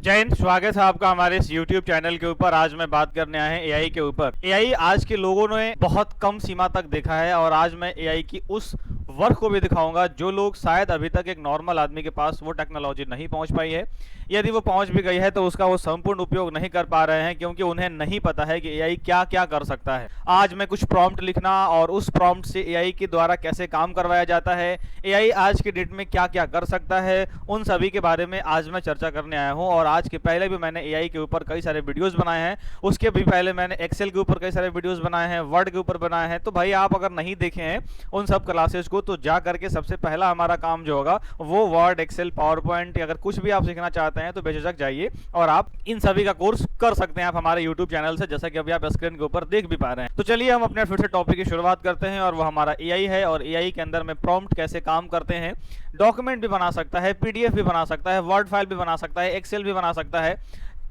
जय हिंद। स्वागत है आपका हमारे इस YouTube चैनल के ऊपर। आज मैं बात करने आए हैं एआई के ऊपर। एआई आज के लोगों ने बहुत कम सीमा तक देखा है और आज मैं एआई की उस वर्क को भी दिखाऊंगा जो लोग शायद अभी तक एक नॉर्मल आदमी के पास वो टेक्नोलॉजी नहीं पहुंच पाई है। यदि वो पहुंच भी गई है तो उसका वो संपूर्ण उपयोग नहीं कर पा रहे हैं क्योंकि उन्हें नहीं पता है कि एआई क्या क्या कर सकता है। आज मैं कुछ प्रॉम्प्ट लिखना और उस प्रॉम्प्ट से एआई के द्वारा कैसे काम करवाया जाता है, एआई आज की डेट में क्या क्या कर सकता है, उन सभी के बारे में आज मैं चर्चा करने आया हूं। और आज के पहले भी मैंने एआई के ऊपर कई सारे वीडियोस बनाए हैं, उसके भी पहले मैंने एक्सेल के ऊपर कई सारे वीडियोस बनाए हैं, वर्ड के ऊपर बनाए हैं। तो भाई आप अगर नहीं देखे हैं उन सब क्लासेस को तो जा करके सबसे पहला हमारा काम जो होगा वो वर्ड, एक्सेल, पावर पॉइंट, अगर कुछ भी आप सीखना चाहते हैं तो बेझिझक जाइए और आप इन सभी का कोर्स कर सकते हैं आप हमारे यूट्यूब चैनल से, जैसा कि अभी आप स्क्रीन के ऊपर देख भी पा रहे हैं। तो चलिए हम अपने फिर से टॉपिक की शुरुआत करते हैं और वो हमारा एआई है। और एआई के अंदर में प्रॉम्प्ट कैसे काम करते हैं, डॉक्यूमेंट भी बना सकता है, पीडीएफ भी बना सकता है, वर्ड फाइल भी बना सकता है, एक्सेल भी बना सकता है।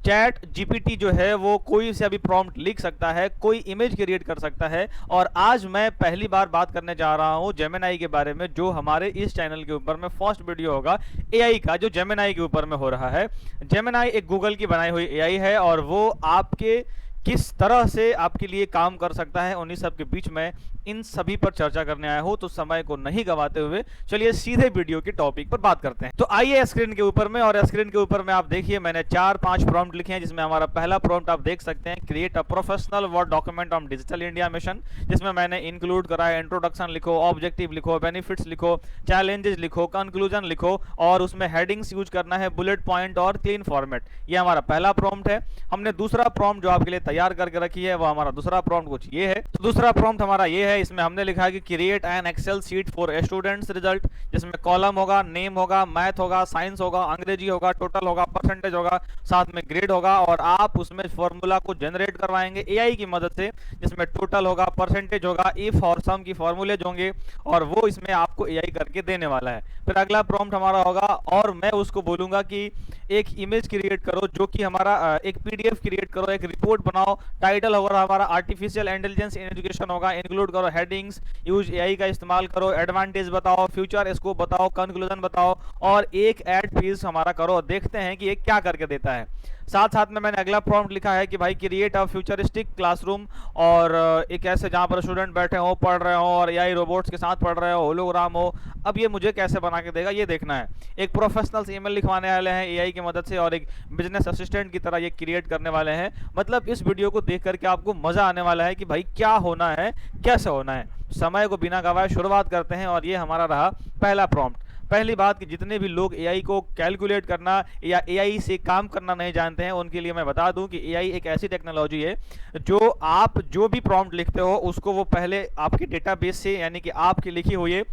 चैट जीपीटी जो है वो कोई से अभी प्रॉम्प्ट लिख सकता है, कोई इमेज क्रिएट कर सकता है। और आज मैं पहली बार बात करने जा रहा हूं जेमिनाई के बारे में, जो हमारे इस चैनल के ऊपर में फर्स्ट वीडियो होगा एआई का, जो जेमिनाई के ऊपर में हो रहा है। जेमिनाई एक गूगल की बनाई हुई एआई है और वो आपके किस तरह से आपके लिए काम कर सकता है, उन्हीं सब के बीच में इन सभी पर चर्चा करने आया हूं। तो समय को नहीं गवाते हुए चलिए सीधे वीडियो के टॉपिक पर बात करते हैं। तो आइए स्क्रीन के ऊपर में, और स्क्रीन के ऊपर में आप देखिए मैंने 4-5 प्रॉम्प्ट लिखे हैं, जिसमें हमारा पहला प्रॉम्प्ट आप देख सकते हैं, create a professional word document on digital India mission, जिसमें मैंने इंक्लूड करा है इंट्रोडक्शन लिखो, ऑब्जेक्टिव लिखो, बेनिफिट्स लिखो, चैलेंजेस लिखो, कंक्लूजन लिखो और उसमें हेडिंग्स यूज करना है, बुलेट पॉइंट और क्लीन फॉर्मेट। ये हमारा पहला प्रॉम्प्ट है। हमने दूसरा प्रॉम्प्ट जो आपके लिए तैयार करके रखी है वो हमारा दूसरा प्रॉम्प्ट कुछ ये है। तो दूसरा प्रॉम्प्ट हमारा ये है, इसमें हमने लिखा है कि create an Excel sheet for students result, जिसमें कॉलम होगा, नेम होगा, मैथ होगा, साइंस होगा, अंग्रेजी होगा, टोटल होगा, परसेंटेज होगा, साथ में ग्रेड होगा। और आप उसमें फॉर्मूला को जनरेट करवाएंगे एआई की मदद से, जिसमें टोटल होगा, परसेंटेज होगा, इफ और सम की फॉर्मूलेज होंगे और वो इसमें आपको एआई करके देने वाला है। फिर अगला प्रॉम्प्ट हमारा होगा और मैं उसको बोलूंगा कि एक इमेज क्रिएट करो, जो कि हमारा एक पीडीएफ क्रिएट करो, एक रिपोर्ट बनाओ, टाइटल होगा हमारा आर्टिफिशियल इंटेलिजेंस इन एजुकेशन होगा, इंक्लूड करो हेडिंग्स, यूज एआई का इस्तेमाल करो, एडवांटेज बताओ, फ्यूचर स्कोप बताओ, कंक्लूजन बताओ और एक ऐड पीस हमारा करो। देखते हैं कि ये क्या करके देता है। साथ साथ में मैंने अगला प्रॉम्प्ट लिखा है कि भाई क्रिएट अ फ्यूचरिस्टिक क्लासरूम, और एक ऐसे जहां पर स्टूडेंट बैठे हो, पढ़ रहे हो और एआई रोबोट्स के साथ पढ़ रहे हो, होलोग्राम हो। अब ये मुझे कैसे बना के देगा ये देखना है। एक प्रोफेशनल ईमेल लिखवाने वाले हैं एआई की मदद से और एक बिजनेस असिस्टेंट की तरह ये क्रिएट करने वाले हैं। मतलब इस वीडियो को देख करके आपको मजा आने वाला है कि भाई क्या होना है, कैसे होना है। समय को बिना गवाए शुरुआत करते हैं और ये हमारा रहा पहला प्रॉम्प्ट। पहली बात कि जितने भी लोग एआई को कैलकुलेट करना या एआई से काम करना नहीं जानते हैं, उनके लिए मैं बता दूं कि एआई एक ऐसी टेक्नोलॉजी है जो आप जो भी प्रॉम्प्ट लिखते हो उसको वो पहले आपके डेटाबेस से, यानी कि आपकी लिखी हुई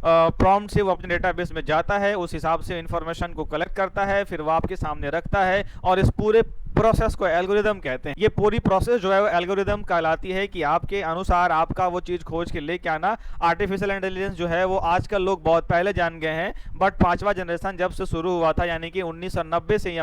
प्रॉम्प्ट से वो अपने डेटाबेस में जाता है, उस हिसाब से इंफॉर्मेशन को कलेक्ट करता है, फिर वो आपके सामने रखता है और इस पूरे प्रोसेस को एल्गोरिदम कहते हैं। ये पूरी प्रोसेस जो है वो एल्गोरिदम कहलाती है कि आपके अनुसार आपका वो चीज खोज के लेके आना। आर्टिफिशियल इंटेलिजेंस जो है वो आजकल लोग बहुत पहले जान गए हैं, बट 5वां जनरेशन जब से शुरू हुआ था, यानी कि 1990 से ही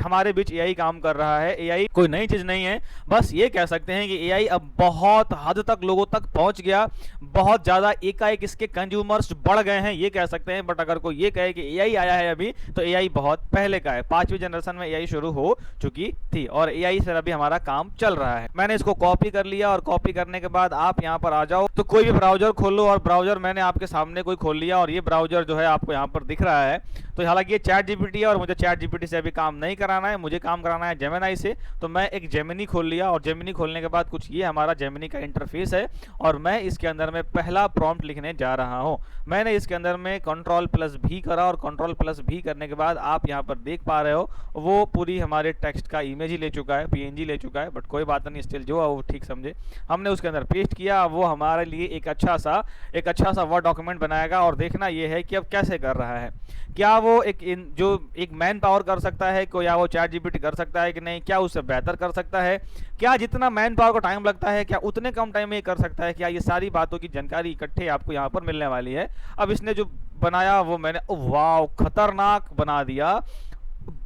हमारे बीच एआई काम कर रहा है। एआई कोई नई चीज नहीं है, बस ये कह सकते हैं कि एआई अब बहुत हद तक लोगों तक पहुंच गया, बहुत ज्यादा एकाएक इसके कंज्यूमर्स बढ़ गए हैं ये कह सकते हैं। बट अगर कोई ये कहे कि एआई आया है अभी, तो एआई बहुत पहले का है। 5वीं जनरेशन में एआई शुरू हो चुकी थी और एआई से अभी हमारा काम चल रहा है। मैंने इसको कॉपी कर लिया और कॉपी करने के बाद आप यहां पर आ जाओ तो कोई भी ब्राउजर खोल लो, और ब्राउजर मैंने आपके सामने कोई खोल लिया और ये ब्राउजर जो है आपको यहां पर दिख रहा है। तो हालांकि ये चैट जीपीटी है और मुझे चैट जीपीटी से अभी काम नहीं कराना है, मुझे काम कराना है जेमिनाई से। तो मैं एक जेमिनी खोल लिया और जेमिनी खोलने के बाद कुछ ये हमारा जेमिनी का इंटरफेस है और मैं इसके अंदर में पहला प्रॉम्प्ट लिखने जा रहा हूं। मैंने इसके अंदर में Ctrl+V करा और Ctrl+V करने के बाद आप यहां पर देख पा रहे हो वो पूरी हमारे टेक्स्ट का इमेज ही ले चुका है, पीएनजी ले चुका है, बट कोई बात नहीं, स्टिल जो है वो ठीक समझे। हमने उसके अंदर पेस्ट किया, वो हमारे लिए एक अच्छा सा वर्ड डॉक्यूमेंट बनाएगा। और देखना ये है कि अब कैसे कर रहा है, क्या वो जो एक मैन पावर कर सकता है को, या वो चैट जीपीटी कर सकता है कि नहीं, क्या उससे बेहतर कर सकता है, क्या जितना मैन पावर को टाइम लगता है क्या उतने कम टाइम में कर सकता है, क्या ये सारी बातों की जानकारी इकट्ठे आपको यहाँ पर मिलने वाली है। अब इसने जो बनाया वो मैंने वाव खतरनाक बना दिया,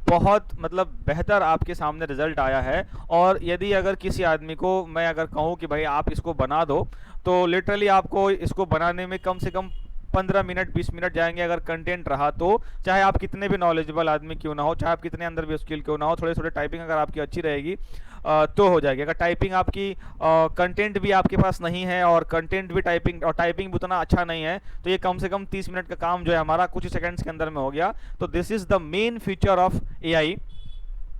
बहुत मतलब बेहतर आपके सामने रिजल्ट आया है। और यदि अगर किसी आदमी को मैं अगर कहूँ कि भाई आप इसको बना दो, तो लिटरली आपको इसको बनाने में कम से कम 15 मिनट 20 मिनट जाएंगे अगर कंटेंट रहा तो। चाहे आप कितने भी नॉलेजेबल आदमी क्यों ना हो, चाहे आप कितने अंदर भी स्किल क्यों ना हो, थोड़े थोड़े टाइपिंग अगर आपकी अच्छी रहेगी तो हो जाएगी। अगर टाइपिंग आपकी कंटेंट भी आपके पास नहीं है और कंटेंट भी टाइपिंग और टाइपिंग भी उतना अच्छा नहीं है, तो ये कम से कम 30 मिनट का काम जो है हमारा कुछ ही सेकंड्स के अंदर में हो गया। तो this is the main feature of AI.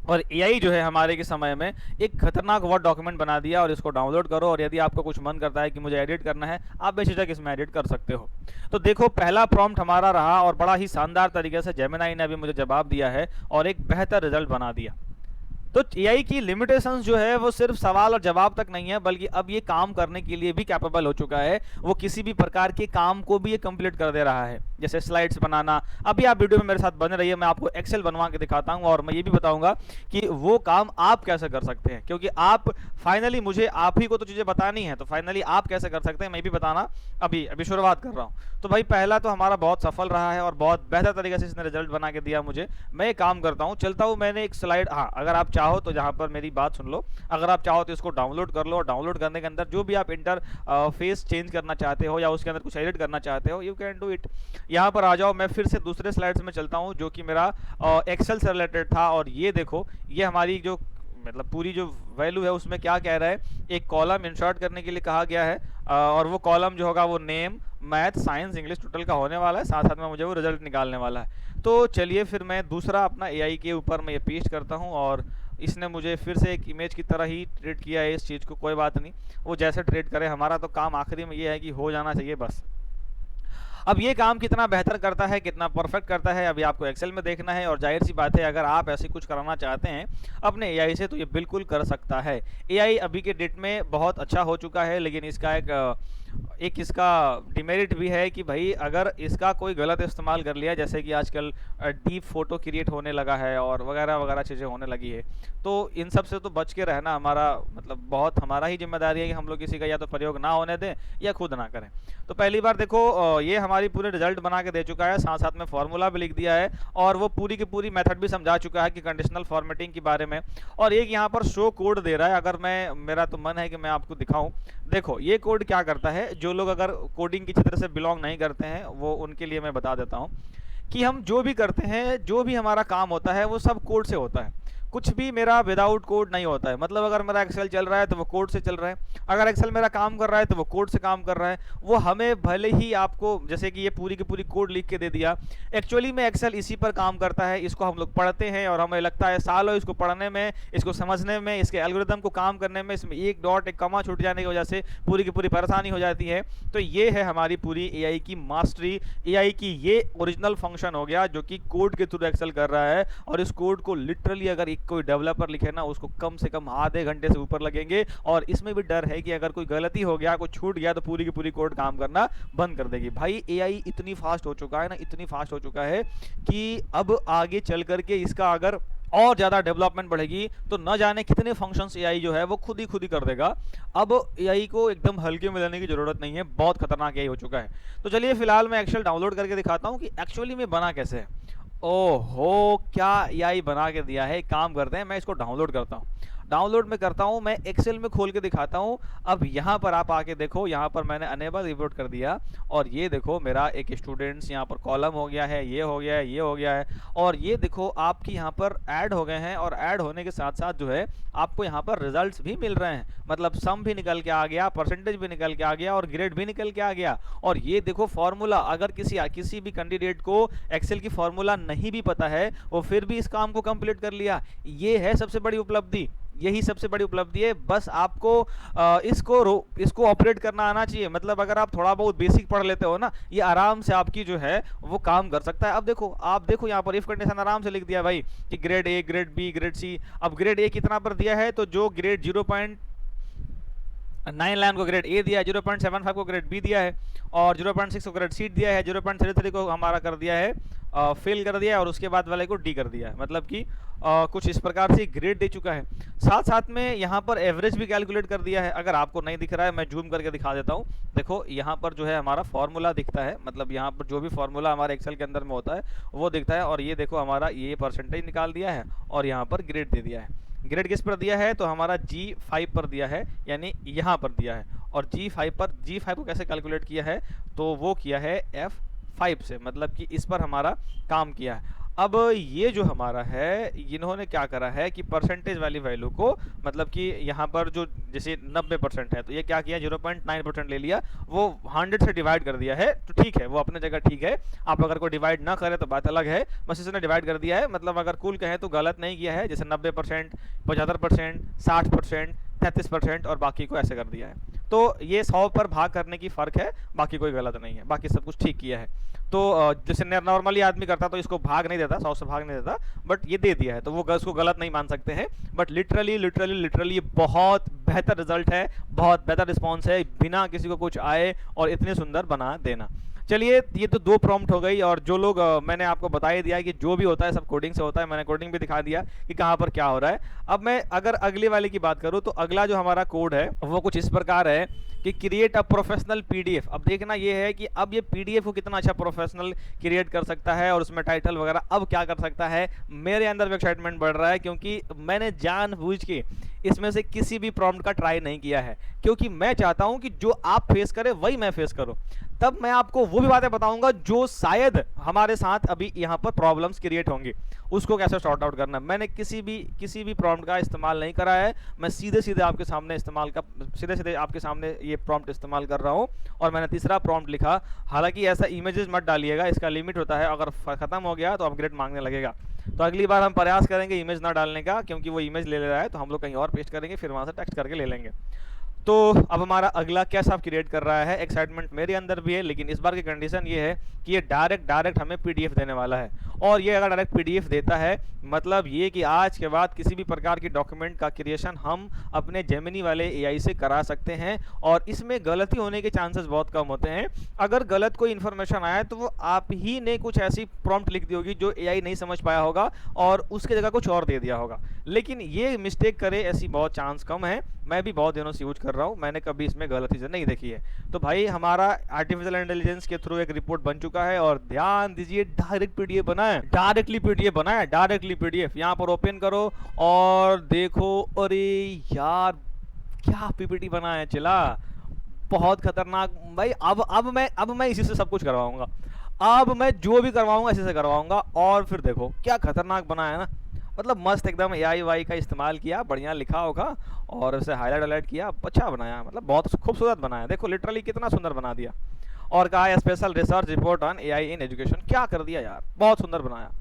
और एआई जो है हमारे के समय में एक खतरनाक वर्ड डॉक्यूमेंट बना दिया, और इसको डाउनलोड करो और यदि आपको कुछ मन करता है कि मुझे एडिट करना है, आप बेझिझक इसमें एडिट कर सकते हो। तो देखो पहला प्रॉम्प्ट हमारा रहा और बड़ा ही शानदार तरीके से जेमिनाई ने अभी मुझे जवाब दिया है और एक बेहतर रिजल्ट बना दिया। तो एआई की लिमिटेशंस जो है वो सिर्फ सवाल और जवाब तक नहीं है, बल्कि अब ये काम करने के लिए भी कैपेबल हो चुका है। वो किसी भी प्रकार के काम को भी ये कंप्लीट कर दे रहा है, जैसे स्लाइड्स बनाना। अभी आप वीडियो में मेरे साथ बने रहिए, मैं आपको एक्सेल बनवा के दिखाता हूँ और मैं ये भी बताऊंगा कि वो काम आप कैसे कर सकते हैं, क्योंकि आप फाइनली मुझे आप ही को तो चीज़ें बतानी है, तो फाइनली आप कैसे कर सकते हैं मैं भी बताना अभी अभी शुरुआत कर रहा हूँ। तो भाई पहला तो हमारा बहुत सफल रहा है और बहुत बेहतर तरीके से इसने रिजल्ट बना के दिया मुझे। मैं एक काम करता हूँ, चलता हूँ, मैंने एक स्लाइड, हाँ अगर आप चाहो तो जहाँ पर मेरी बात सुन लो, अगर आप चाहो तो इसको डाउनलोड कर लो, और डाउनलोड करने के अंदर जो भी आप इंटर फेस चेंज करना चाहते हो या उसके अंदर कुछ एडिट करना चाहते हो, यू कैन डू इट। यहाँ पर आ जाओ, मैं फिर से दूसरे स्लाइड्स में चलता हूँ जो कि मेरा एक्सेल से रिलेटेड था। और ये देखो, ये हमारी जो मतलब पूरी जो वैल्यू है उसमें क्या कह रहा है, एक कॉलम इंसर्ट करने के लिए कहा गया है, और वो कॉलम जो होगा वो name, math, science, English total का होने वाला है, साथ साथ में मुझे वो रिजल्ट निकालने वाला है। तो चलिए फिर मैं दूसरा अपना एआई के ऊपर मैं ये पेस्ट करता हूँ, और इसने मुझे फिर से एक इमेज की तरह ही ट्रीट किया है इस चीज़ को। कोई बात नहीं, वो जैसे ट्रीट करे, हमारा तो काम आखिरी में ये है कि हो जाना चाहिए बस। अब ये काम कितना बेहतर करता है, कितना परफेक्ट करता है, अभी आपको एक्सेल में देखना है। और जाहिर सी बात है, अगर आप ऐसे कुछ कराना चाहते हैं अपने एआई से तो ये बिल्कुल कर सकता है। एआई अभी के डेट में बहुत अच्छा हो चुका है, लेकिन इसका एक इसका डिमेरिट भी है कि भाई अगर इसका कोई गलत इस्तेमाल कर लिया, जैसे कि आजकल डीप फोटो क्रिएट होने लगा है और वगैरह वगैरह चीज़ें होने लगी है, तो इन सब से तो बच के रहना हमारा मतलब बहुत हमारा ही जिम्मेदारी है कि हम लोग किसी का या तो प्रयोग ना होने दें या खुद ना करें। तो पहली बार देखो ये हमारी पूरे रिजल्ट बना के दे चुका है, साथ साथ में फॉर्मूला भी लिख दिया है, और वो पूरी की पूरी मेथड भी समझा चुका है कि कंडीशनल फॉर्मेटिंग के बारे में। और एक यहाँ पर शो कोड दे रहा है, अगर मैं मेरा तो मन है कि मैं आपको दिखाऊं। देखो ये कोड क्या करता है, जो लोग अगर कोडिंग की क्षेत्र से बिलोंग नहीं करते हैं वो उनके लिए मैं बता देता हूँ कि हम जो भी करते हैं, जो भी हमारा काम होता है वो सब कोड से होता है। कुछ भी मेरा विदाउट कोड नहीं होता है। मतलब अगर मेरा एक्सेल चल रहा है तो वो कोड से चल रहा है, अगर एक्सेल मेरा काम कर रहा है तो वो कोड से काम कर रहा है। वो हमें भले ही आपको जैसे कि ये पूरी की पूरी कोड लिख के दे दिया, एक्चुअली में एक्सेल इसी पर काम करता है। इसको हम लोग पढ़ते हैं और हमें लगता है सालों इसको पढ़ने में, इसको समझने में, इसके एल्गोरिदम को काम करने में, इसमें एक डॉट एक कमा छूट जाने की वजह से पूरी की पूरी परेशानी हो जाती है। तो ये है हमारी पूरी एआई की मास्टरी, एआई की ये ओरिजिनल फंक्शन हो गया जो कि कोड के थ्रू एक्सेल कर रहा है। और इस कोड को लिटरली अगर कोई डेवलपर लिखे ना, उसको कम से कम आधे घंटे से ऊपर लगेंगे। और इसमें भी डर है कि अगर कोई गलती हो गया, कोई छूट गया, तो पूरी की पूरी कोड काम करना बंद कर देगी। भाई एआई इतनी फास्ट हो चुका है ना, इतनी फास्ट हो चुका है कि अब आगे चल करके इसका अगर और ज़्यादा डेवलपमेंट बढ़ेगी तो न जाने कितने फंक्शंस एआई जो है वो खुद ही कर देगा। अब एआई को एकदम हल्के में लेने की ज़रूरत नहीं है, बहुत खतरनाक एआई हो चुका है। तो चलिए फिलहाल मैं एक्सेल डाउनलोड करके दिखाता हूँ कि एक्चुअली में बना कैसे है। ओहो, क्या एआई बना के दिया है। एक काम करते हैं, मैं इसको डाउनलोड करता हूँ। डाउनलोड में करता हूँ, मैं एक्सेल में खोल के दिखाता हूँ। अब यहाँ पर आप आके देखो, यहाँ पर मैंने अनेबल रिपोर्ट कर दिया और ये देखो मेरा एक स्टूडेंट्स यहाँ पर कॉलम हो गया है, ये हो गया है, ये हो गया है। और ये देखो आपकी यहाँ पर ऐड हो गए हैं, और ऐड होने के साथ साथ जो है आपको यहाँ पर रिजल्ट्स भी मिल रहे हैं। मतलब सम भी निकल के आ गया, परसेंटेज भी निकल के आ गया और ग्रेड भी निकल के आ गया। और ये देखो फॉर्मूला, अगर किसी भी कैंडिडेट को एक्सेल की फॉर्मूला नहीं भी पता है, वो फिर भी इस काम को कंप्लीट कर लिया। ये है सबसे बड़ी उपलब्धि, यही सबसे बड़ी उपलब्धि है। बस आपको इसको ऑपरेट करना आना चाहिए। मतलब अगर आप थोड़ा बहुत बेसिक पढ़ लेते हो ना, ये आराम से आपकी जो है वो काम कर सकता है। अब देखो, आप देखो यहाँ पर इफ कंडीशन आराम से लिख दिया भाई कि grade A, grade B, grade C. अब ग्रेड ए कितना पर दिया है, तो जो ग्रेड 0.9 लाइन को ग्रेड ए दिया है, 0.75 को ग्रेड बी दिया है, और 0.6 को ग्रेड सी दिया है, 0.33 को हमारा कर दिया है फेल कर दिया है, और उसके बाद वाले को डी कर दिया है। मतलब कि कुछ इस प्रकार से ग्रेड दे चुका है। साथ साथ में यहाँ पर एवरेज भी कैलकुलेट कर दिया है। अगर आपको नहीं दिख रहा है, मैं जूम करके दिखा देता हूँ। देखो यहाँ पर जो है हमारा फॉर्मूला दिखता है, मतलब यहाँ पर जो भी फॉर्मूला हमारे एक्सेल के अंदर में होता है वो दिखता है। और ये देखो हमारा ये परसेंटेज निकाल दिया है और यहाँ पर ग्रेड दे दिया है। ग्रेड किस पर दिया है, तो हमारा G5 पर दिया है, यानी यहाँ पर दिया है। और G5 पर, G5 को कैसे कैलकुलेट किया है, तो वो किया है F5 से, मतलब कि इस पर हमारा काम किया है। अब ये जो हमारा है, इन्होंने क्या करा है कि परसेंटेज वाली वैल्यू को, मतलब कि यहाँ पर जो जैसे 90% है, तो ये क्या किया, 0.9% ले लिया, वो 100 से डिवाइड कर दिया है, तो ठीक है, वो अपने जगह ठीक है। आप अगर कोई डिवाइड ना करे तो बात अलग है, बस इसने डिवाइड कर दिया है, मतलब अगर कुल कहें तो गलत नहीं किया है, जैसे 90%, 75%, 60%, 33% और बाकी को ऐसे कर दिया है। तो ये 100 पर भाग करने की फ़र्क है, बाकी कोई गलत नहीं है, बाकी सब कुछ ठीक किया है। तो जैसे नॉर्मली आदमी करता तो इसको भाग नहीं देता, 100 से भाग नहीं देता, बट ये दे दिया है, तो वो उसको गलत नहीं मान सकते हैं। बट लिटरली ये बहुत बेहतर रिजल्ट है, बहुत बेहतर रिस्पॉन्स है, बिना किसी को कुछ आए और इतने सुंदर बना देना। चलिए, ये तो 2 प्रॉम्प्ट हो गई, और जो लोग मैंने आपको बता ही दिया है कि जो भी होता है सब कोडिंग से होता है, मैंने कोडिंग भी दिखा दिया कि कहाँ पर क्या हो रहा है। अब मैं अगर अगले वाले की बात करूँ, तो अगला जो हमारा कोड है वो कुछ इस प्रकार है कि क्रिएट अ प्रोफेशनल पीडीएफ। अब देखना ये है कि अब ये पीडीएफ को कितना अच्छा प्रोफेशनल क्रिएट कर सकता है, और उसमें टाइटल वगैरह अब क्या कर सकता है। मेरे अंदर भी एक्साइटमेंट बढ़ रहा है, क्योंकि मैंने जानबूझ के इसमें से किसी भी प्रॉम्प्ट का ट्राई नहीं किया है, क्योंकि मैं चाहता हूं कि जो आप फेस करें वही मैं फेस करूं। तब मैं आपको वो भी बातें बताऊंगा जो शायद हमारे साथ अभी यहाँ पर प्रॉब्लम्स क्रिएट होंगी, उसको कैसे सॉर्ट आउट करना। मैंने किसी भी प्रॉम्प्ट का इस्तेमाल नहीं करा है, मैं सीधे आपके सामने सीधे आपके सामने ये प्रॉम्प्ट इस्तेमाल कर रहा हूँ। और मैंने तीसरा प्रॉम्प्ट लिखा, हालांकि ऐसा इमेजेस मत डालिएगा, इसका लिमिट होता है, अगर खत्म हो गया तो अपग्रेड मांगने लगेगा। तो अगली बार हम प्रयास करेंगे इमेज ना डालने का, क्योंकि वो इमेज ले रहा है, तो हम लोग कहीं और पेस्ट करेंगे, फिर वहां से टेक्स्ट करके ले लेंगे। तो अब हमारा अगला क्या सब क्रिएट कर रहा है, एक्साइटमेंट मेरे अंदर भी है, लेकिन इस बार की कंडीशन ये है कि ये डायरेक्ट हमें पीडीएफ देने वाला है। और ये अगर डायरेक्ट पीडीएफ देता है, मतलब ये कि आज के बाद किसी भी प्रकार की डॉक्यूमेंट का क्रिएशन हम अपने जेमिनी वाले एआई से करा सकते हैं, और इसमें गलती होने के चांसेस बहुत कम होते हैं। अगर गलत कोई इन्फॉर्मेशन आया तो वो आप ही ने कुछ ऐसी प्रॉम्प्ट लिख दी होगी जो एआई नहीं समझ पाया होगा, और उसके जगह कुछ और दे दिया होगा। लेकिन ये मिस्टेक करे ऐसी बहुत चांस कम है। मैं भी बहुत दिनों से यूज कर रहा हूँ, मैंने कभी इसमें गलत चीज़ें नहीं देखी है। तो भाई हमारा आर्टिफिशियल इंटेलिजेंस के थ्रू एक रिपोर्ट बन चुका है, और ध्यान दीजिए, डायरेक्ट पीडीएफ बना है, डायरेक्टली पीडीएफ। यहाँ पर ओपन करो और देखो, अरे यार क्या पीपीटी बना है, चला बहुत खतरनाक भाई। अब मैं इसी से सब कुछ करवाऊंगा, अब मैं जो भी करवाऊंगा इसी से करवाऊंगा, और फिर देखो क्या खतरनाक बना है ना, मतलब मस्त एकदम एआई वाई का इस्तेमाल किया, बढ़िया लिखा होगा, और उसे हाईलाइट किया, अच्छा बनाया, मतलब बहुत खूबसूरत बनाया। देखो लिटरली कितना सुंदर बना दिया, और कहा special research report on AI in education, क्या कर दिया यार, बहुत सुंदर बनाया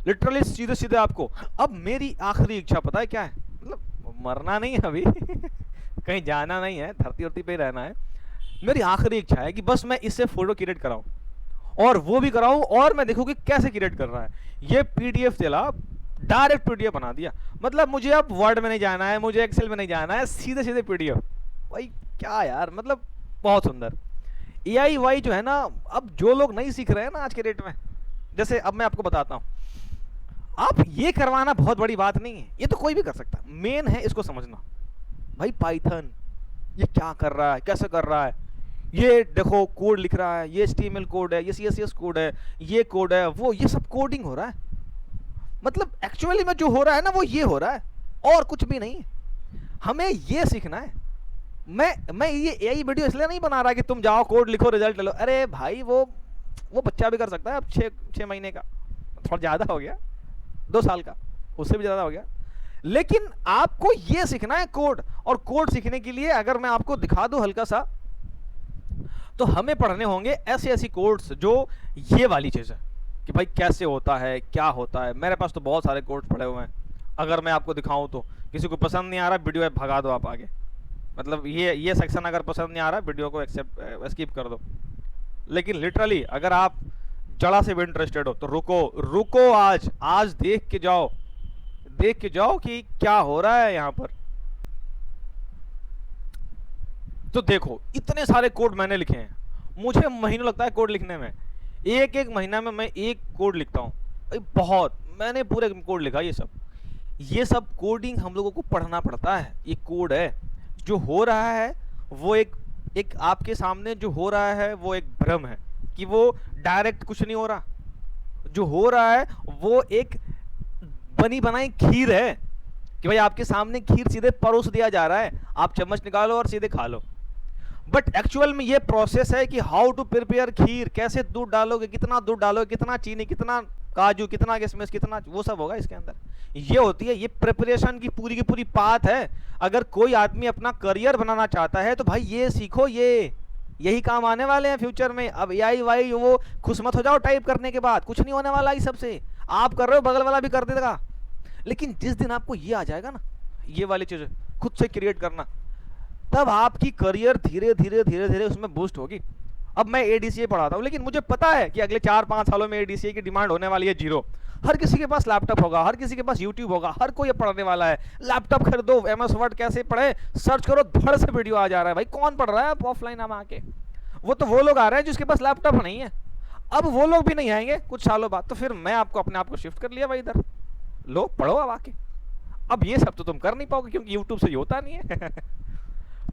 लिटरली, सीधे आपको। अब मेरी आखिरी इच्छा पता है क्या है, मतलब मरना नहीं है अभी कहीं जाना नहीं है, धरती पे ही रहना है। मेरी आखिरी इच्छा है कि बस मैं इससे फोटो क्रिएट कराऊं, और वो भी कराऊं, और मैं देखूं कि कैसे क्रिएट कर रहा है। ये पीडीएफ चला, डायरेक्ट पीडीएफ बना दिया, मतलब मुझे अब वर्ड में नहीं जाना है, मुझे एक्सेल में नहीं जाना है, सीधे पीडीएफ। भाई क्या यार, मतलब बहुत सुंदर। एआई वाई जो है ना, अब जो लोग नहीं सीख रहे हैं ना आज के डेट में, जैसे अब मैं आपको बताता हूं, आप ये करवाना बहुत बड़ी बात नहीं है, ये तो कोई भी कर सकता है, मेन है इसको समझना। भाई पाइथन ये क्या कर रहा है, कैसे कर रहा है, ये देखो कोड लिख रहा है, ये HTML कोड है, ये CSS कोड है, ये कोड है, वो ये सब कोडिंग हो रहा है। मतलब एक्चुअली में जो हो रहा है ना, वो ये हो रहा है, और कुछ भी नहीं। हमें ये सीखना है। मैं ये एआई वीडियो इसलिए नहीं बना रहा कि तुम जाओ कोड लिखो रिजल्ट लो। अरे भाई वो बच्चा भी कर सकता है, अब 6 महीने का, थोड़ा ज़्यादा हो गया, 2 साल का, उससे भी ज़्यादा हो गया। लेकिन आपको ये सीखना है कोड, और कोड सीखने के लिए अगर मैं आपको दिखा दूं हल्का सा, तो हमें पढ़ने होंगे ऐसी कोड्स जो ये वाली चीज़ है कि भाई कैसे होता है, क्या होता है। मेरे पास तो बहुत सारे कोड्स पड़े हुए हैं, अगर मैं आपको दिखाऊं तो किसी को पसंद नहीं आ रहा, वीडियो भगा दो आप आगे, मतलब ये सेक्शन अगर पसंद नहीं आ रहा, वीडियो को स्किप कर दो। लेकिन लिटरली अगर आप जड़ा से भी इंटरेस्टेड हो तो रुको, आज देख के जाओ कि क्या हो रहा है यहाँ पर। तो देखो इतने सारे कोड मैंने लिखे हैं, मुझे महीनों लगता है कोड लिखने में, एक महीना में मैं एक कोड लिखता हूँ, बहुत मैंने पूरे कोड लिखा। ये सब कोडिंग हम लोगों को पढ़ना पड़ता है। ये कोड है, जो हो रहा है वो एक आपके सामने जो हो रहा है वो एक भ्रम है कि वो डायरेक्ट कुछ नहीं हो रहा। जो हो रहा है वो एक बनी बनाई खीर है कि भाई आपके सामने खीर सीधे परोस दिया जा रहा है, आप चम्मच निकालो और सीधे खा लो। बट एक्चुअल में ये प्रोसेस है कि हाउ टू प्रिपेयर खीर, कैसे दूध डालोगे, कितना दूध डालोगे, कितना चीनी, कितना काजू, कितना किशमिश, कितना, वो सब होगा इसके अंदर। ये होती है, ये प्रिपरेशन की पूरी बात है। अगर कोई आदमी अपना करियर बनाना चाहता है तो भाई ये सीखो, ये यही काम आने वाले हैं फ्यूचर में। अब एआई वाई वो खुश मत हो जाओ टाइप करने के बाद, कुछ नहीं होने वाला इस सबसे। आप कर रहे हो, बगल वाला भी कर देगा। लेकिन जिस दिन आपको ये आ जाएगा ना, ये वाली चीजें खुद से क्रिएट करना, तब आपकी करियर धीरे धीरे उसमें बूस्ट होगी। अब मैं एडीसीए पढ़ाता हूँ, लेकिन मुझे पता है कि अगले 4-5 सालों में एडीसीए की डिमांड होने वाली है जीरो। हर किसी के पास लैपटॉप होगा, हर किसी के पास यूट्यूब होगा, हर कोई पढ़ने वाला है। लैपटॉप खरीदो, एमएस वर्ड कैसे पढ़े सर्च करो, धड़ से वीडियो आ जा रहा है। भाई कौन पढ़ रहा है ऑफलाइन हम आके? वो तो वो लोग आ रहे हैं जिसके पास लैपटॉप नहीं है। अब वो लोग भी नहीं आएंगे कुछ सालों बाद, तो फिर मैं आपको अपने आप को शिफ्ट कर लिया भाई इधर, लो पढ़ो अब आके। अब ये सब तो तुम कर नहीं पाओगे क्योंकि यूट्यूब से ये होता नहीं है।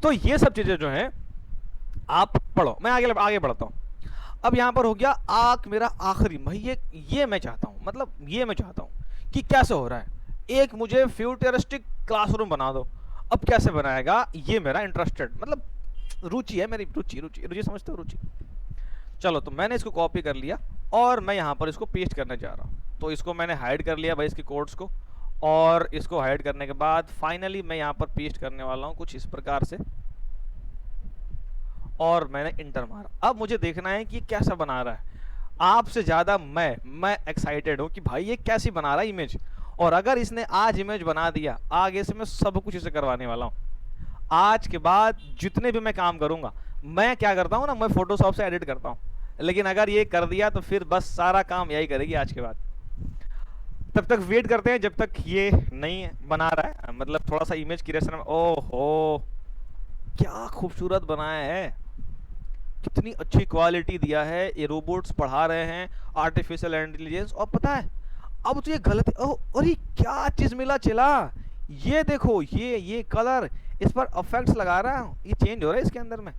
तो ये सब चीजें जो हैं आप पढ़ो। मैं आगे बढ़ता हूं। अब यहां पर हो गया मेरा आखिरी, भाई ये मैं चाहता हूं, मतलब ये मैं चाहता हूं कि कैसे हो रहा है। एक मुझे फ्यूचरिस्टिक क्लासरूम बना दो। अब कैसे बनाएगा, ये मेरा इंटरेस्टेड, मतलब रुचि है मेरी, रुचि समझते हो, रुचि। चलो, तो मैंने इसको कॉपी कर लिया और मैं यहां पर इसको पेस्ट करने जा रहा हूं। तो इसको मैंने हाइड कर लिया भाई, इसके कोड्स को। और इसको हाइड करने के बाद फाइनली मैं यहां पर पेस्ट करने वाला हूं कुछ इस प्रकार से, और मैंने इंटर मारा। अब मुझे देखना है कि ये कैसा बना रहा है। आपसे ज्यादा मैं एक्साइटेड हूं कि भाई ये कैसी बना रहा है इमेज। और अगर इसने आज इमेज बना दिया, आगे से मैं सब कुछ इसे करवाने वाला हूं। आज के बाद जितने भी मैं काम करूंगा, मैं क्या करता हूं ना, मैं फोटोशॉप से एडिट करता हूं, लेकिन अगर ये कर दिया तो फिर बस सारा काम यही करेगी आज के बाद। तब तक वेट करते हैं जब तक ये नहीं बना रहा है, मतलब थोड़ा सा इमेज क्रिएशन में। ओहो, क्या खूबसूरत बनाया है, कितनी अच्छी क्वालिटी दिया है। ये रोबोट्स पढ़ा रहे हैं आर्टिफिशियल इंटेलिजेंस। और पता है अब तो ये गलत, अरे क्या चीज मिला चला, ये देखो, ये कलर, इस पर इफेक्ट्स लगा रहा हूँ, ये चेंज हो रहा है इसके अंदर में।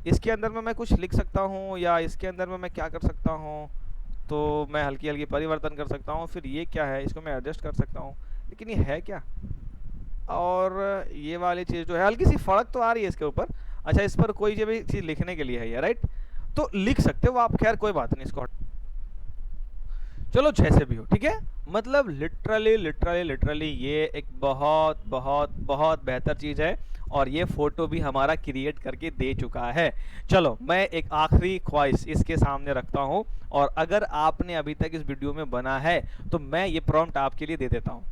इसके अंदर में मैं कुछ लिख सकता हूँ, या इसके अंदर में मैं क्या कर सकता हूँ, तो मैं हल्की परिवर्तन कर सकता हूँ। फिर ये क्या है, इसको मैं एडजस्ट कर सकता हूँ, लेकिन ये है क्या। और ये वाली चीज़ जो है, हल्की सी फर्क तो आ रही है इसके ऊपर। अच्छा, इस पर कोई भी चीज़ लिखने के लिए है ये, राइट, तो लिख सकते हो आप, खैर कोई बात नहीं, इसको चलो जैसे भी हो, ठीक है। मतलब लिटरली ये एक बहुत बेहतर चीज है, और ये फोटो भी हमारा क्रिएट करके दे चुका है। चलो, मैं एक आखिरी ख्वाहिश इसके सामने रखता हूं, और अगर आपने अभी तक इस वीडियो में बना है तो मैं ये प्रॉम्प्ट आपके लिए दे देता हूं।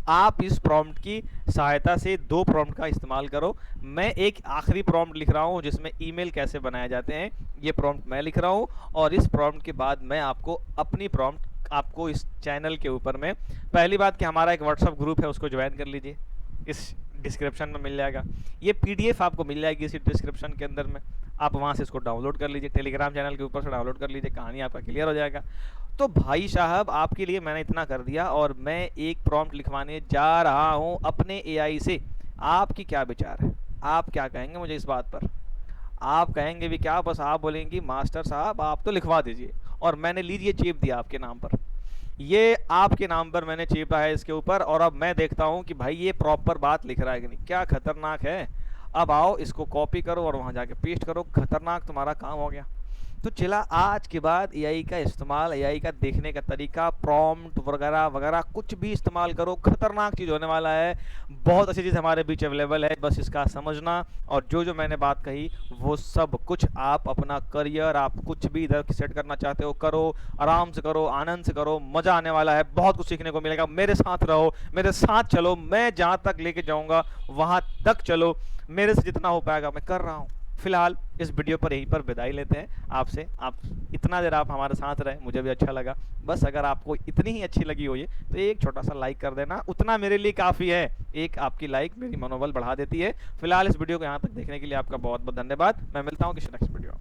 आप इस प्रॉम्प्ट की सहायता से 2 प्रॉम्प्ट का इस्तेमाल करो। मैं एक आखिरी प्रॉम्प्ट लिख रहा हूं जिसमें ईमेल कैसे बनाए जाते हैं, ये प्रॉम्प्ट मैं लिख रहा हूं। और इस प्रॉम्प्ट के बाद मैं आपको अपनी प्रॉम्प्ट आपको इस चैनल के ऊपर में, पहली बात कि हमारा एक व्हाट्सएप ग्रुप है, उसको ज्वाइन कर लीजिए, इस डिस्क्रिप्शन में मिल जाएगा। ये पीडीएफ आपको मिल जाएगी इसी डिस्क्रिप्शन के अंदर में, आप वहां से इसको डाउनलोड कर लीजिए, टेलीग्राम चैनल के ऊपर से डाउनलोड कर लीजिए, कहानी आपका क्लियर हो जाएगा। तो भाई साहब, आपके लिए मैंने इतना कर दिया, और मैं एक प्रॉम्प्ट लिखवाने जा रहा हूं अपने एआई से। आपकी क्या विचार है, आप क्या कहेंगे मुझे इस बात पर? आप कहेंगे भी क्या, बस आप बोलेंगे मास्टर साहब आप तो लिखवा दीजिए, और मैंने लीजिए चेप दिया आपके नाम पर, ये आपके नाम पर मैंने चेपा है इसके ऊपर। और अब मैं देखता हूं कि भाई ये प्रॉपर बात लिख रहा है कि नहीं। क्या खतरनाक है। अब आओ, इसको कॉपी करो और वहां जाके पेस्ट करो, खतरनाक तुम्हारा काम हो गया। तो चला, आज के बाद एआई का इस्तेमाल, एआई का देखने का तरीका, प्रॉम्प्ट वगैरह वगैरह कुछ भी इस्तेमाल करो, खतरनाक चीज़ होने वाला है। बहुत अच्छी चीज़ हमारे बीच अवेलेबल है, बस इसका समझना। और जो मैंने बात कही वो सब कुछ आप अपना करियर, आप कुछ भी इधर सेट करना चाहते हो करो, आराम से करो, आनंद से करो, मज़ा आने वाला है, बहुत कुछ सीखने को मिलेगा। मेरे साथ रहो, मेरे साथ चलो, मैं जहाँ तक लेके जाऊँगा वहाँ तक चलो, मेरे से जितना हो पाएगा मैं कर रहा हूँ। फिलहाल इस वीडियो पर यहीं पर विदाई लेते हैं आपसे। आप इतना देर आप हमारे साथ रहे, मुझे भी अच्छा लगा। बस अगर आपको इतनी ही अच्छी लगी हो ये, तो एक छोटा सा लाइक कर देना, उतना मेरे लिए काफ़ी है। एक आपकी लाइक मेरी मनोबल बढ़ा देती है। फिलहाल इस वीडियो को यहाँ तक देखने के लिए आपका बहुत बहुत धन्यवाद। मैं मिलता हूँ किसी नेक्स्ट वीडियो।